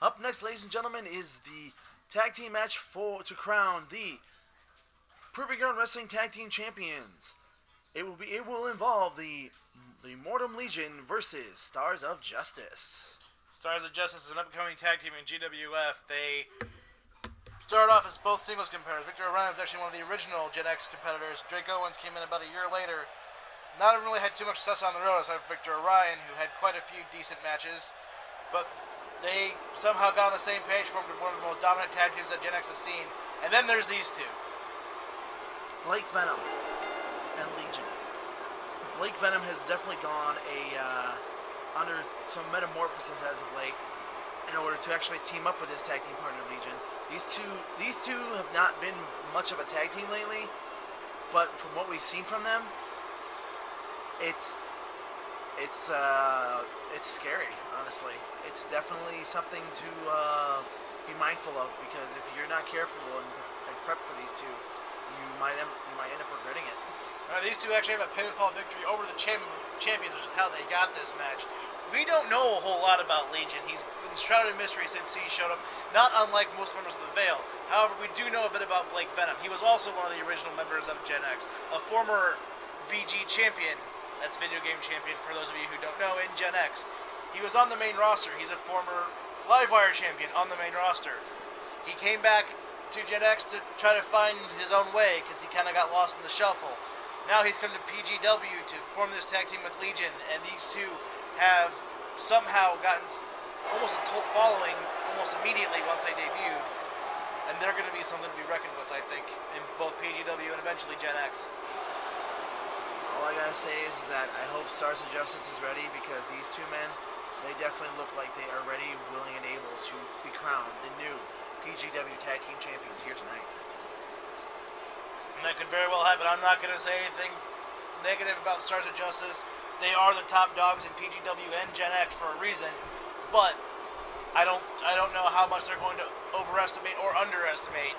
Up next, ladies and gentlemen, is the tag team match to crown the Proving Ground Wrestling Tag Team Champions. It will involve the Mortem Legion versus Stars of Justice. Stars of Justice is an upcoming tag team in GWF. They started off as both singles competitors. Victor Orion is actually one of the original Gen X competitors. Drake Owens came in about a year later. Not really had too much success on the road aside from Victor Orion, who had quite a few decent matches. But they somehow got on the same page, formed one of the most dominant tag teams that Gen X has seen. And then there's these two. Blake Venom and Legion. Blake Venom has definitely gone under some metamorphosis as of late in order to actually team up with his tag team partner Legion. These two have not been much of a tag team lately, but from what we've seen from them, it's scary, honestly. It's definitely something to be mindful of, because if you're not careful and prep for these two, you might end up regretting it. These two actually have a pinfall victory over the champions, which is how they got this match. We don't know a whole lot about Legion. He's been shrouded in mystery since he showed up, not unlike most members of the Veil. However, we do know a bit about Blake Venom. He was also one of the original members of Gen X, a former VG champion. That's video game champion, for those of you who don't know, in Gen X. He was on the main roster. He's a former Livewire champion on the main roster. He came back to Gen X to try to find his own way, because he kind of got lost in the shuffle. Now he's come to PGW to form this tag team with Legion, and these two have somehow gotten almost a cult following almost immediately once they debuted, and they're going to be something to be reckoned with, I think, in both PGW and eventually Gen X. All I gotta say is that I hope Stars of Justice is ready, because these two men, they definitely look like they are ready, willing, and able to be crowned the new PGW Tag Team Champions here tonight. And that could very well happen. I'm not going to say anything negative about the Stars of Justice. They are the top dogs in PGW and Gen X for a reason, but I don't know how much they're going to overestimate or underestimate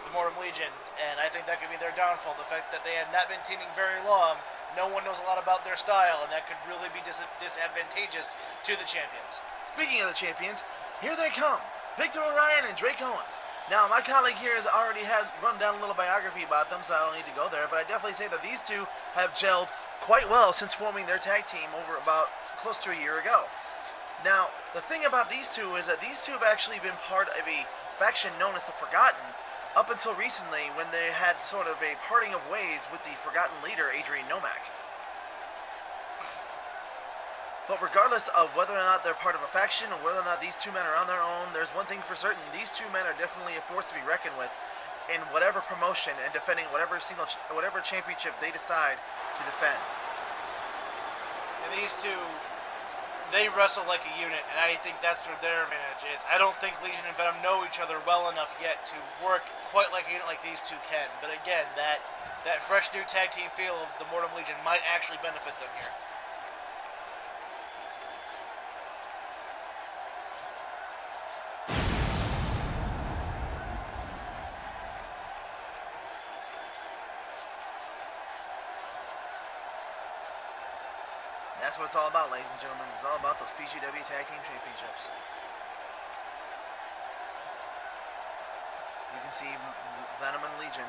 the Mortem Legion, and I think that could be their downfall. The fact that they have not been teaming very long, no one knows a lot about their style, and that could really be disadvantageous to the champions. Speaking of the champions, here they come, Victor Orion and Drake Owens. Now, my colleague here has already run down a little biography about them, so I don't need to go there, but I definitely say that these two have gelled quite well since forming their tag team over about close to a year ago. Now, the thing about these two is that these two have actually been part of a faction known as the Forgotten up until recently, when they had sort of a parting of ways with the Forgotten leader, Adrian Nomak. But regardless of whether or not they're part of a faction or whether or not these two men are on their own, there's one thing for certain: these two men are definitely a force to be reckoned with in whatever promotion and defending whatever championship they decide to defend. And these two, they wrestle like a unit, and I think that's where their advantage is. I don't think Legion and Venom know each other well enough yet to work quite like a unit like these two can. But again, that fresh new tag team feel of the Mortem Legion might actually benefit them here. That's what it's all about, ladies and gentlemen. It's all about those PGW Tag Team Championships. You can see Venom and Legion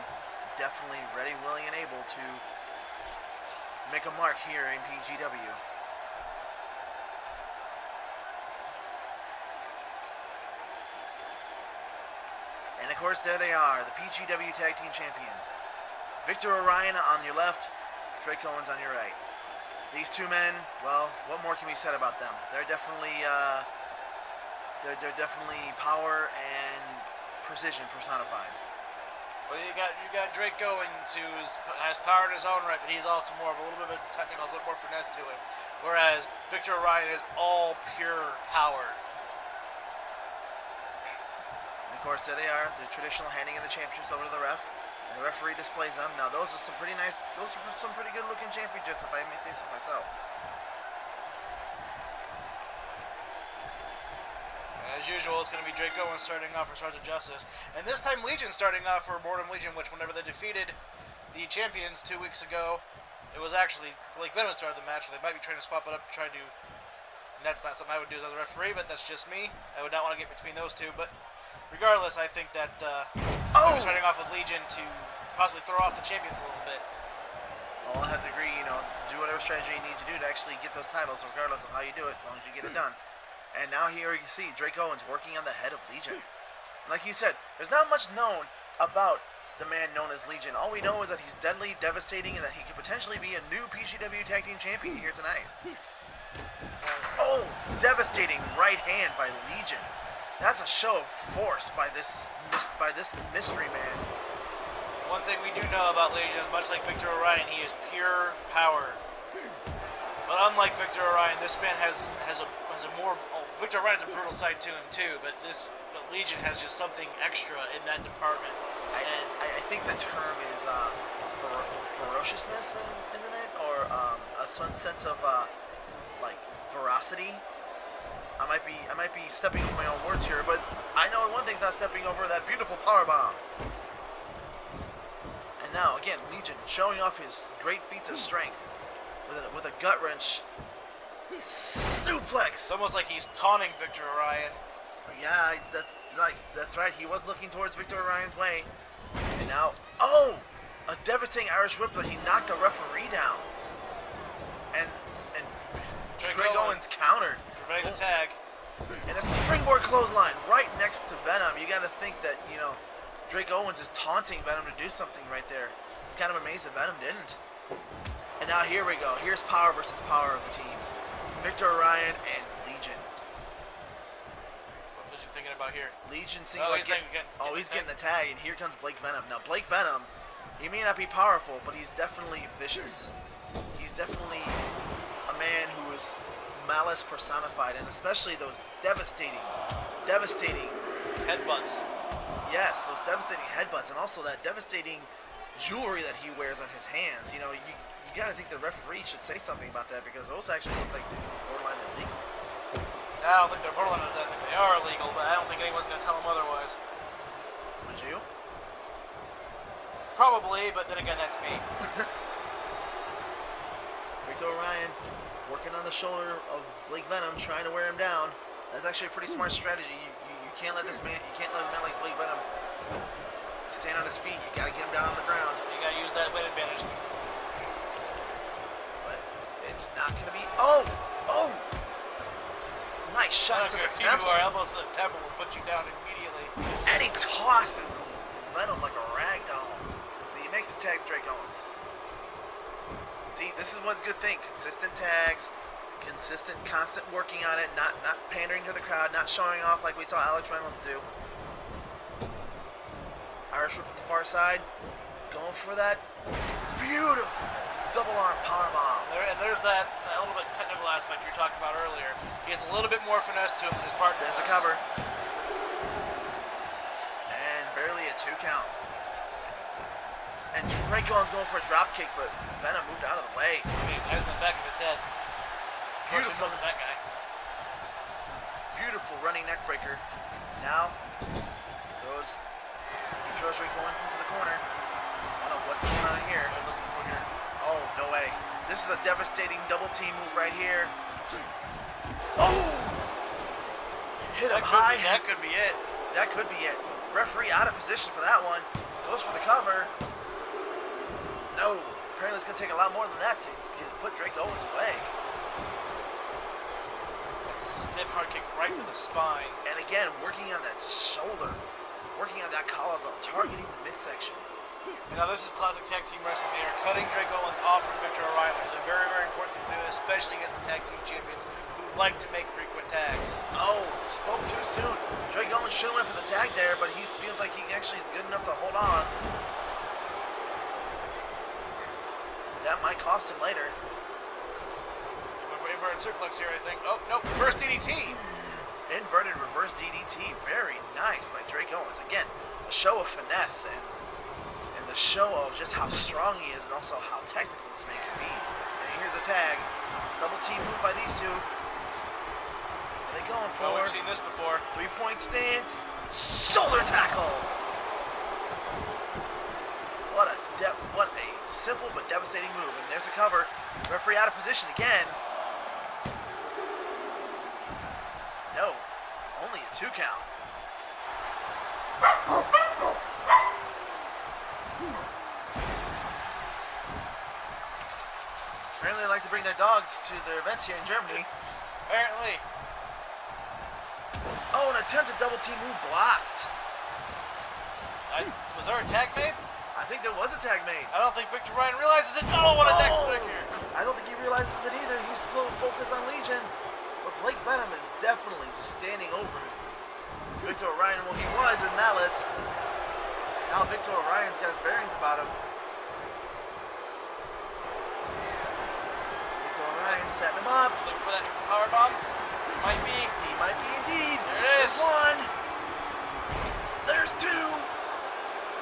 definitely ready, willing, and able to make a mark here in PGW. And of course, there they are, the PGW Tag Team Champions. Victor Orion on your left, Drake Owens on your right. These two men, well, what more can be said about them? They're definitely power and precision personified. Well, you got Drake Owens, who has power in his own right, but he's also more of a little bit of a technical, a little more finesse to him. Whereas Victor Orion is all pure power. And of course, there they are, the traditional handing of the championships over to the ref. And the referee displays them. Now, those are some pretty good looking championships, if I may say so myself. As usual, it's going to be Drake Owens starting off for Stars of Justice. And this time, Legion starting off for Mortem Legion, which whenever they defeated the champions 2 weeks ago, it was actually Blake Venom started the match, so they might be trying to swap it up to try to And that's not something I would do as a referee, but that's just me. I would not want to get between those two. But regardless, I think that starting off with Legion to possibly throw off the champions a little bit. Well, I have to agree, do whatever strategy you need to do to actually get those titles, regardless of how you do it, as long as you get it done. And now here you can see Drake Owens working on the head of Legion. Like you said, there's not much known about the man known as Legion. All we know is that he's deadly, devastating, and that he could potentially be a new PGW Tag Team Champion here tonight. Oh, devastating right hand by Legion. That's a show of force by this mystery man. One thing we do know about Legion is, much like Victor Orion, he is pure power. But unlike Victor Orion, this man has a more. Oh, Victor Orion's a brutal side to him too, but Legion has just something extra in that department. I think the term is ferociousness, isn't it, or a certain sense of like veracity. I might be stepping over my own words here, but I know one thing's not stepping over that beautiful powerbomb. And now again, Legion showing off his great feats of strength with a gut wrench suplex. It's almost like he's taunting Victor Orion. Yeah, that's right. He was looking towards Victor Orion's way, and now a devastating Irish whip that he knocked the referee down, and Drake Owens countered, preventing the tag, and a springboard clothesline right next to Venom. You got to think that Drake Owens is taunting Venom to do something right there. I'm kind of amazed that Venom didn't. And now here we go. Here's power versus power of the teams. Victor Orion and Legion. What's Legion thinking about here? Legion he's getting the tag, and here comes Blake Venom. Now Blake Venom, he may not be powerful, but he's definitely vicious. He's definitely a man who is malice personified, and especially those devastating headbutts. Yes, those devastating headbutts, and also that devastating jewelry that he wears on his hands. You gotta think the referee should say something about that, because those actually look like they're borderline illegal. I don't think they're borderline. I think they are illegal, but I don't think anyone's gonna tell them otherwise. Would you? Probably, but then again, that's me. Victor Orion working on the shoulder of Blake Venom, trying to wear him down. That's actually a pretty smart strategy. You can't let a man like Blake Venom stand on his feet. You gotta get him down on the ground. You gotta use that weight advantage. But it's not gonna be. Oh! Nice shots to the temple. Our elbows to the temple will put you down immediately. And he tosses Venom like a rag doll. But he makes the tag Drake Owens. See, this is one good thing. Consistent tags, constant working on it, not pandering to the crowd, not showing off like we saw Alex Reynolds do. Irish whip at the far side, going for that beautiful double arm powerbomb. And there's that a little bit technical aspect you were talking about earlier. He has a little bit more finesse to him than his partner. There's a cover. And barely a 2 count. And Drake Owens going for a drop kick, but Venom moved out of the way. He's eyes in the back of his head. Beautiful. That guy. Beautiful running neck breaker. Now he throws Drake Owens into the corner. I don't know what's going on here. Oh, no way. This is a devastating double team move right here. Oh! Hit him high. That could be it. That could be it. Referee out of position for that one. Goes for the cover. No. Apparently it's going to take a lot more than that to put Drake Owens away. Stiff hard kick right to the spine. And again, working on that shoulder. Working on that collarbone. Targeting the midsection. Now this is classic tag team wrestling. They are cutting Drake Owens off from Victor Orion, which is a very, very important thing to do, especially against the tag team champions who like to make frequent tags. Oh, spoke too soon. Drake Owens should have went for the tag there, but he feels like he actually is good enough to hold on. That might cost him later. Inverted suplex here, I think. Oh, no, reverse DDT. Inverted reverse DDT. Very nice by Drake Owens. Again, a show of finesse and the show of just how strong he is and also how technical this man can be. And here's a tag. Double team move by these two. What are they going for? Oh, we've seen this before. 3-point stance. Shoulder tackle. What a simple but devastating move. And there's a cover. Referee out of position again. Only a 2 count. Apparently they like to bring their dogs to their events here in Germany. Apparently. Oh, an attempted double team move blocked. Was there a tag made? I think there was a tag made. I don't think Victor Ryan realizes it. Oh, what a neck breaker. I don't think he realizes it either. He's still focused on Legion. But Blake Venom is definitely just standing over Victor Ryan. Well, he was in Malice. Now Victor Ryan's got his bearings about him. Victor Ryan setting him up. Looking for that triple power bomb. Might be. He might be indeed. There it is. There's 1. There's 2.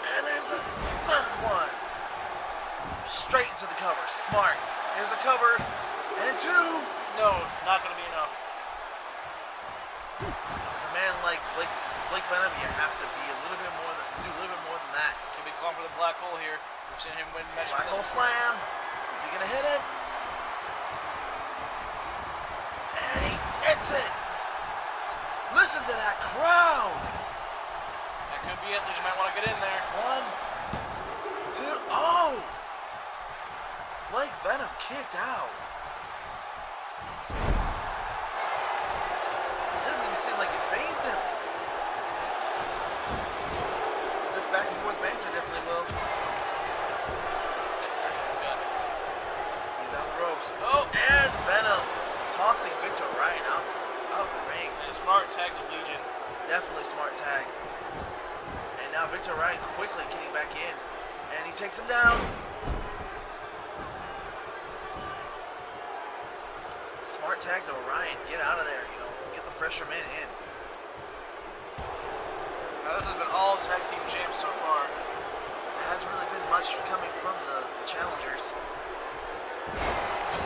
And there's a 3rd one. Straight into the cover. Smart. Here's a cover. And 2. No, not going to be enough. A man like Blake Venom, you have to be a little bit more than that. Could be calling for the black hole here. We've seen him win matches. Black hole slam. Is he gonna hit it? And he hits it. Listen to that crowd. That could be it. Legion might want to get in there. 1, 2. Oh! Blake Venom kicked out. It doesn't even seem like it phased him. This back and forth banter definitely will. He's on the ropes. Oh! And Venom tossing Victor Ryan out of the ring. And a smart tag to Legion. Definitely smart tag. And now Victor Ryan quickly getting back in. And he takes him down. Smart tag to Orion. Get out of there, you know. Get the fresher man in. Now this has been all tag team champs so far. There hasn't really been much coming from the challengers.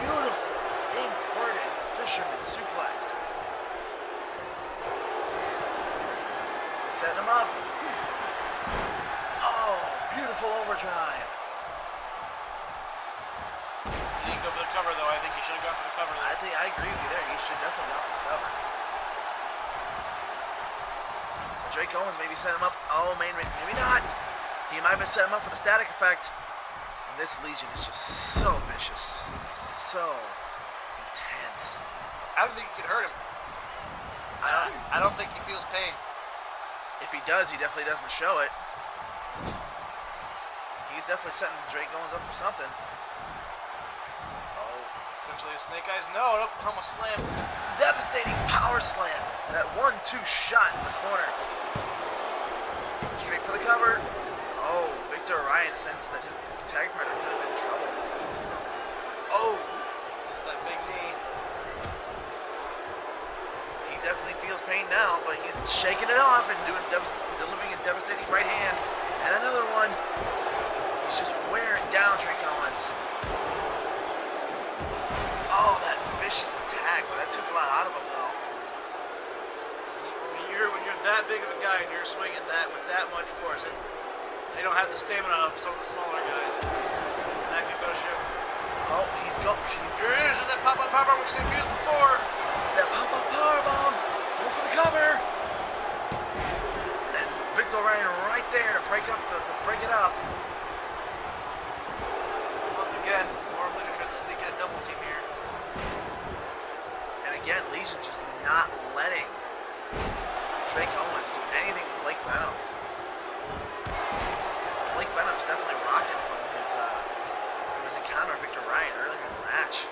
Beautiful inverted fisherman suplex. Setting him up. Oh, beautiful overdrive. He didn't go for the cover though. I think he should have gone for the cover. I agree with you there. He should definitely go for the cover. Drake Owens maybe set him up. Oh, maybe not. He might have set him up for the static effect. And this Legion is just so vicious, just so intense. I don't think he can hurt him. I don't think he feels pain. If he does, he definitely doesn't show it. He's definitely setting Drake Owens up for something. Oh. Essentially a snake eyes. No, an Oklahoma slam. Devastating power slam. That 1-2 shot in the corner. Straight for the cover. Oh, Victor Ryan sensed that his tag partner could have been in trouble. Oh. Just that big knee. He definitely feels pain now, but he's shaking it off and delivering a devastating right hand. And another one. He's just wearing down Drake Owens. Oh, that vicious attack. That took a lot out of him, though. When you're that big of a guy and you're swinging that with that much force, they don't have the stamina of some of the smaller guys. And that could go to shoot. Oh, Here it is. There's that pop-up powerbomb we've seen used before. That pop-up powerbomb. Go for the cover. And Victor Ryan right there to break it up. Once again, Mortem Legion tries to sneak in a double team here. And again, Legion just not letting Drake Owens do anything to Blake Venom. Blake Venom's definitely rocking from his encounter with Victor Ryan earlier in the match.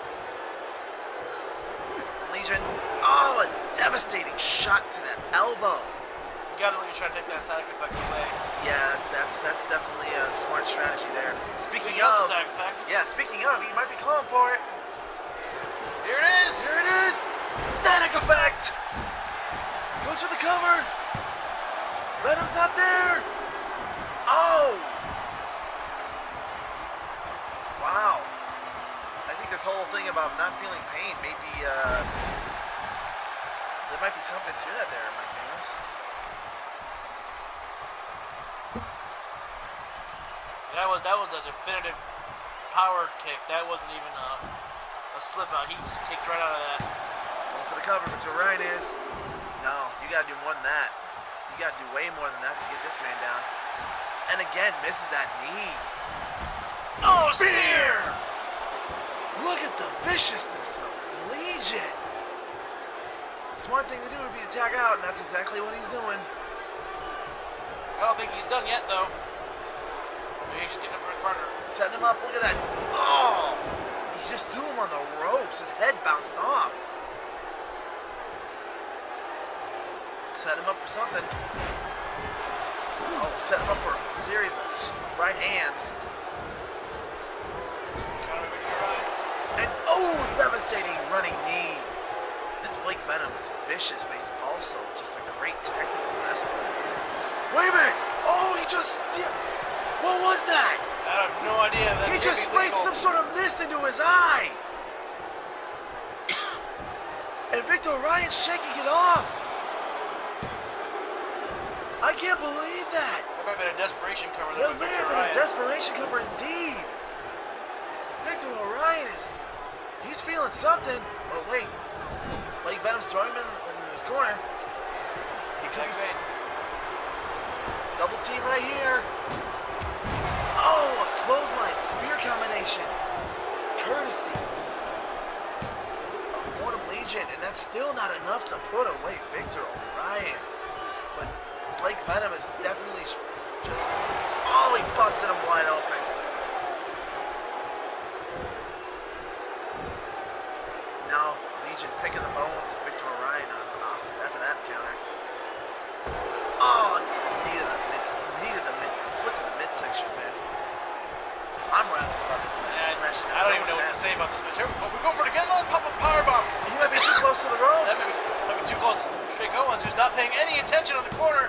Legion, oh, a devastating shot to that elbow. You gotta really try to take that static effect away. Yeah, that's definitely a smart strategy there. Speaking of of static effect. Yeah, speaking of, he might be calling for it. Here it is. Here it is. Static effect. Goes for the cover. Venom's not there. Oh. Wow. I think this whole thing about not feeling pain may be, there might be something to that there, my fans. That was a definitive power kick. That wasn't even a slip out. He just kicked right out of that. Going for the cover, Victor Ryan is. No, you you gotta do more than that. You gotta do way more than that to get this man down. And again, misses that knee. Oh, spear! Look at the viciousness of Legion. The smart thing to do would be to tag out, and that's exactly what he's doing. I don't think he's done yet, though. Maybe he's just getting up for his partner. Setting him up, look at that. Oh! He just threw him on the ropes. His head bounced off. Set him up for something. Oh, set him up for a series of right hands. And oh, devastating running knee. This Blake Venom is vicious, but he's also just a great technical wrestler. Wait a minute! Oh, he just... What was that? I have no idea. He just sprayed some sort of mist into his eye. And Victor Ryan's shaking it off. I can't believe that. That might have been a desperation cover. That may have been a desperation cover indeed. Victor Orion he's feeling something. Oh wait, Blake Venom's throwing him in his corner. He could be double team right here. Oh, a clothesline spear combination, courtesy of Mortem Legion, and that's still not enough to put away Victor Orion. But Blake Venom is definitely just, oh, he busted him wide open. Now, Legion picking the bones of Victor Orion off after that encounter. Oh, needed the foot to the midsection, man. I'm rapping about this match. I don't even know what to say about this match. But we're going for it again. Pop a powerbomb. He might be too close to the ropes. That might be too close to Drake Owens, who's not paying any attention on the corner.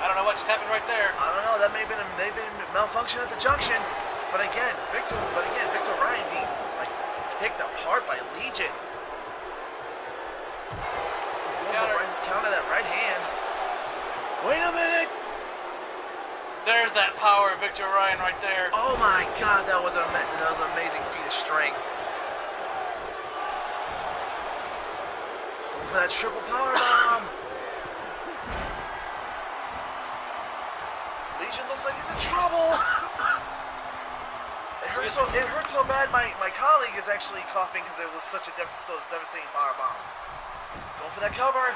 I don't know what just happened right there. I don't know. That may have been a malfunction at the junction. But again, Victor Ryan being like picked apart by Legion. Counter that right hand. Wait a minute. There's that power of Victor Ryan right there. Oh my God, that was an amazing feat of strength. Going for that triple power bomb. Legion looks like he's in trouble. It hurts so bad. My colleague is actually coughing because it was such those devastating power bombs. Going for that cover.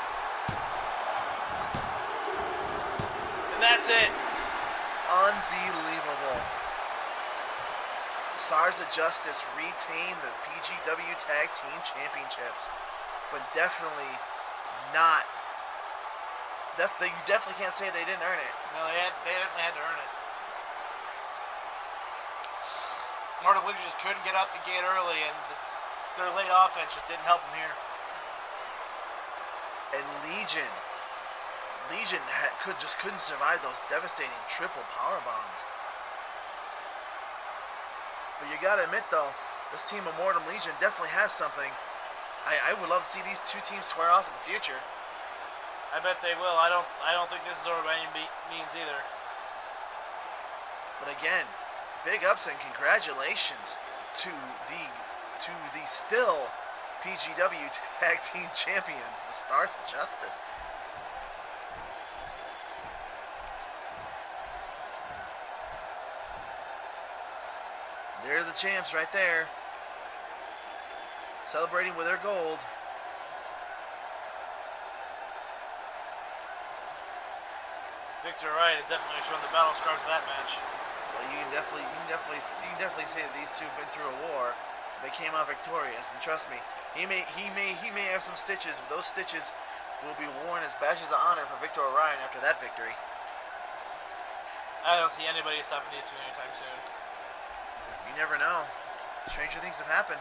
And that's it. Unbelievable. Stars of Justice retain the PGW Tag Team Championships, but definitely not. You definitely can't say they didn't earn it. No, they definitely had to earn it. Mortem Legion just couldn't get out the gate early, and their late offense just didn't help them here. And Legion couldn't survive those devastating triple power bombs. But you gotta admit though, this team of Mortem Legion definitely has something. I would love to see these two teams square off in the future. I bet they will. I don't think this is over by any means either. But again, big ups and congratulations to the still PGW Tag Team Champions, the Stars of Justice. They're the champs right there, celebrating with their gold. Victor Wright has definitely shown the battle scars of that match. Well, you can definitely say that these two have been through a war. They came out victorious, and trust me, he may have some stitches, but those stitches will be worn as badges of honor for Victor Orion after that victory. I don't see anybody stopping these two anytime soon. You never know. Stranger things have happened.